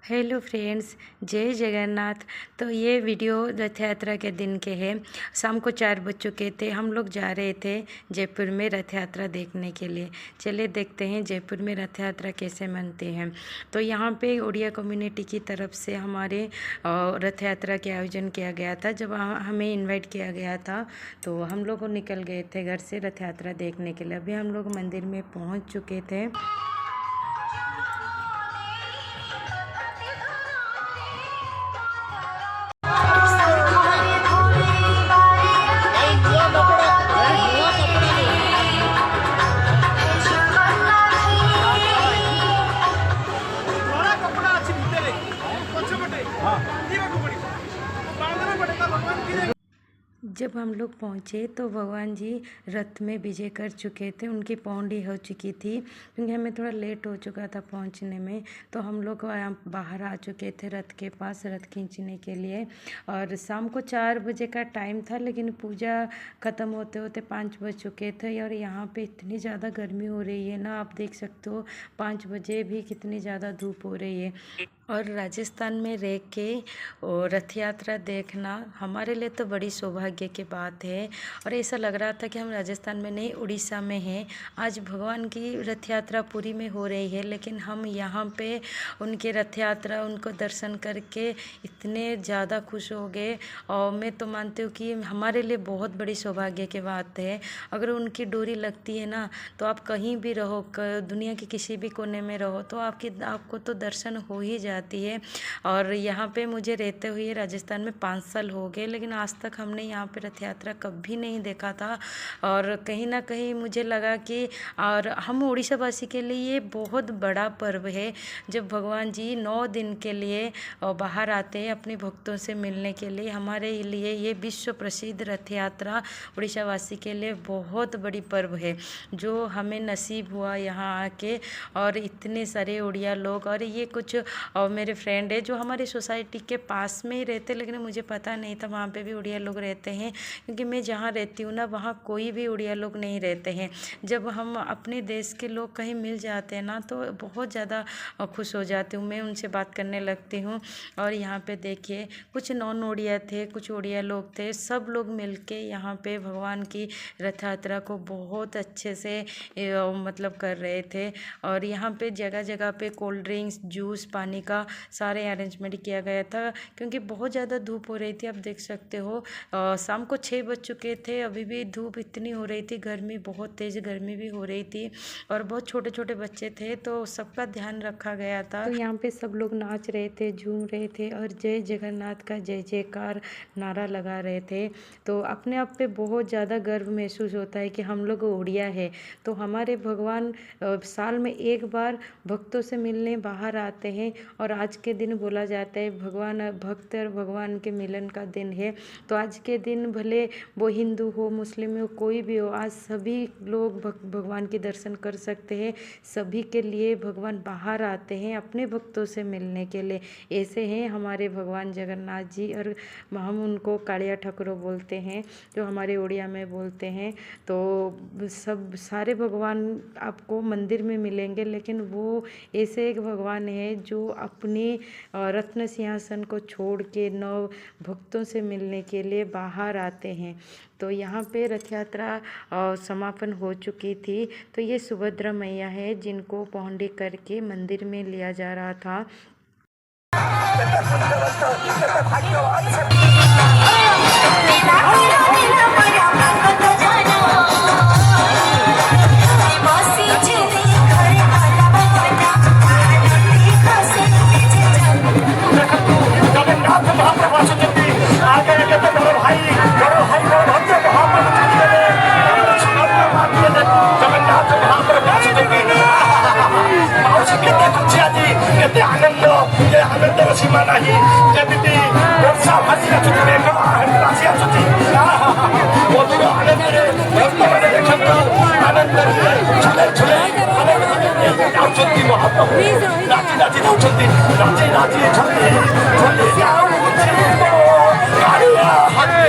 Hello friends, जय जगन्नाथ। तो ये वीडियो रथ यात्रा के दिन के है। शाम को 4 बज चुके थे। हम लोग जा रहे थे जयपुर में रथ यात्रा देखने के लिए। चलिए देखते हैं जयपुर में रथ यात्रा कैसे मनते हैं। तो यहाँ पे उड़िया कम्युनिटी की तरफ से हमारे रथ यात्रा के आयोजन किया गया था। जब हमें इनवाइट किया गया था तो हम लोग निकल गए थे घर से रथ यात्रा देखने के लिए। अभी हम लोग मंदिर में पहुँच चुके थे। जब हम लोग पहुँचे तो भगवान जी रथ में विजय कर चुके थे। उनकी पौंडी हो चुकी थी क्योंकि हमें थोड़ा लेट हो चुका था पहुँचने में। तो हम लोग बाहर आ चुके थे रथ के पास रथ खींचने के लिए। और शाम को 4 बजे का टाइम था, लेकिन पूजा ख़त्म होते होते 5 बज चुके थे। और यहाँ पे इतनी ज़्यादा गर्मी हो रही है ना, आप देख सकते हो 5 बजे भी कितनी ज़्यादा धूप हो रही है। और राजस्थान में रह के और रथ यात्रा देखना हमारे लिए तो बड़ी सौभाग्य की बात है। और ऐसा लग रहा था कि हम राजस्थान में नहीं, उड़ीसा में हैं। आज भगवान की रथ यात्रा पुरी में हो रही है, लेकिन हम यहाँ पे उनके रथ यात्रा उनको दर्शन करके इतने ज़्यादा खुश हो गए। और मैं तो मानती हूँ कि हमारे लिए बहुत बड़ी सौभाग्य की बात है। अगर उनकी डोरी लगती है ना, तो आप कहीं भी रहो, दुनिया के किसी भी कोने में रहो, तो आपको तो दर्शन हो ही जाती है। और यहाँ पे मुझे रहते हुए राजस्थान में 5 साल हो गए, लेकिन आज तक हमने यहाँ पे रथ यात्रा कभी नहीं देखा था। और कहीं ना कहीं मुझे लगा कि और हम उड़ीसा वासी के लिए ये बहुत बड़ा पर्व है, जब भगवान जी 9 दिन के लिए बाहर आते हैं अपने भक्तों से मिलने के लिए। हमारे लिए ये विश्व प्रसिद्ध रथ यात्रा उड़ीसा वासी के लिए बहुत बड़ी पर्व है, जो हमें नसीब हुआ यहाँ आके। और इतने सारे उड़िया लोग, और ये कुछ मेरे फ्रेंड है जो हमारी सोसाइटी के पास में ही रहते, लेकिन मुझे पता नहीं था वहाँ पे भी उड़िया लोग रहते हैं, क्योंकि मैं जहाँ रहती हूँ ना, वहाँ कोई भी उड़िया लोग नहीं रहते हैं। जब हम अपने देश के लोग कहीं मिल जाते हैं ना, तो बहुत ज़्यादा खुश हो जाती हूँ, मैं उनसे बात करने लगती हूँ। और यहाँ पे देखिए कुछ नॉन उड़िया थे, कुछ उड़िया लोग थे, सब लोग मिल के यहाँ पे भगवान की रथ यात्रा को बहुत अच्छे से मतलब कर रहे थे। और यहाँ पे जगह जगह पे कोल्ड ड्रिंक्स, जूस, पानी का सारे अरेंजमेंट किया गया था, क्योंकि बहुत ज़्यादा धूप हो रही थी। आप देख सकते हो शाम को 6 बज चुके थे, अभी भी धूप इतनी हो रही थी, गर्मी बहुत तेज़ गर्मी भी हो रही थी। और बहुत छोटे छोटे बच्चे थे, तो सबका ध्यान रखा गया था। तो यहाँ पे सब लोग नाच रहे थे, झूम रहे थे, और जय जगन्नाथ का जय जयकार नारा लगा रहे थे। तो अपने आप पे बहुत ज़्यादा गर्व महसूस होता है कि हम लोग उड़िया है। तो हमारे भगवान साल में एक बार भक्तों से मिलने बाहर आते हैं। और आज के दिन बोला जाता है भगवान भक्त और भगवान के मिलन का दिन है। तो आज के दिन भले वो हिंदू हो, मुस्लिम हो, कोई भी हो, आज सभी लोग भगवान के दर्शन कर सकते हैं। सभी के लिए भगवान बाहर आते हैं अपने भक्तों से मिलने के लिए। ऐसे हैं हमारे भगवान जगन्नाथ जी, और हम उनको कालिया ठाकुरो बोलते हैं, जो हमारे उड़िया में बोलते हैं। तो सब सारे भगवान आपको मंदिर में मिलेंगे, लेकिन वो ऐसे एक भगवान है जो अपने रत्न सिंहासन को छोड़ के 9 भक्तों से मिलने के लिए बाहर आते हैं। तो यहाँ पे रथ यात्रा समापन हो चुकी थी। तो ये सुभद्रा मैया है, जिनको पौंडी करके मंदिर में लिया जा रहा था। आनंद सीमा नहीं, जमिति वर्षा भासी आछुति, मेघ भासी आछुति, मधुर आनंद भक्त माने देखंतु आनंद छले छले आनंद जाउछंती महाप्रभु, नाची नाची जाउछंती, नाची नाची छले छले जाउछंती कालिया हरे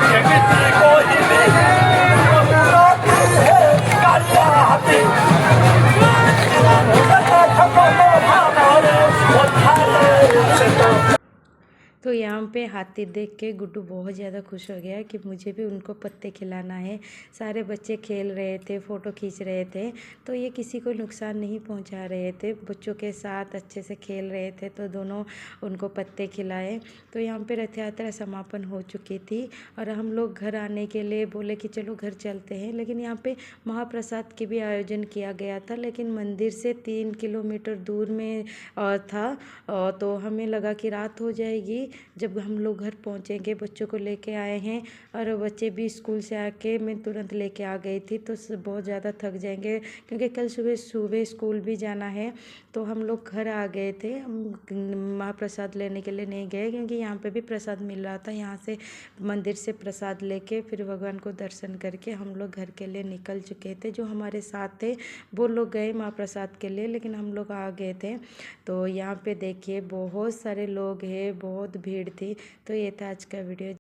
जमिति कोहिली कालिया हरे What यहाँ पे हाथी देख के गुड्डू बहुत ज़्यादा खुश हो गया कि मुझे भी उनको पत्ते खिलाना है। सारे बच्चे खेल रहे थे, फ़ोटो खींच रहे थे, तो ये किसी को नुकसान नहीं पहुंचा रहे थे, बच्चों के साथ अच्छे से खेल रहे थे, तो दोनों उनको पत्ते खिलाए। तो यहाँ पे रथ यात्रा समापन हो चुकी थी और हम लोग घर आने के लिए बोले कि चलो घर चलते हैं, लेकिन यहाँ पे महाप्रसाद के भी आयोजन किया गया था, लेकिन मंदिर से 3 किलोमीटर दूर में था। तो हमें लगा कि रात हो जाएगी। जब हम लोग घर पहुँचेंगे, बच्चों को लेके आए हैं और बच्चे भी स्कूल से आके मैं तुरंत लेके आ गई थी, तो बहुत ज़्यादा थक जाएंगे क्योंकि कल सुबह सुबह स्कूल भी जाना है। तो हम लोग घर आ गए थे। हम महाप्रसाद लेने के लिए नहीं गए क्योंकि यहाँ पे भी प्रसाद मिल रहा था। यहाँ से मंदिर से प्रसाद लेके फिर भगवान को दर्शन करके हम लोग घर के लिए निकल चुके थे। जो हमारे साथ थे वो लोग गए महाप्रसाद के लिए, लेकिन हम लोग आ गए थे। तो यहाँ पे देखिए बहुत सारे लोग हैं, बहुत भीड़ थी। तो ये था आज का वीडियो।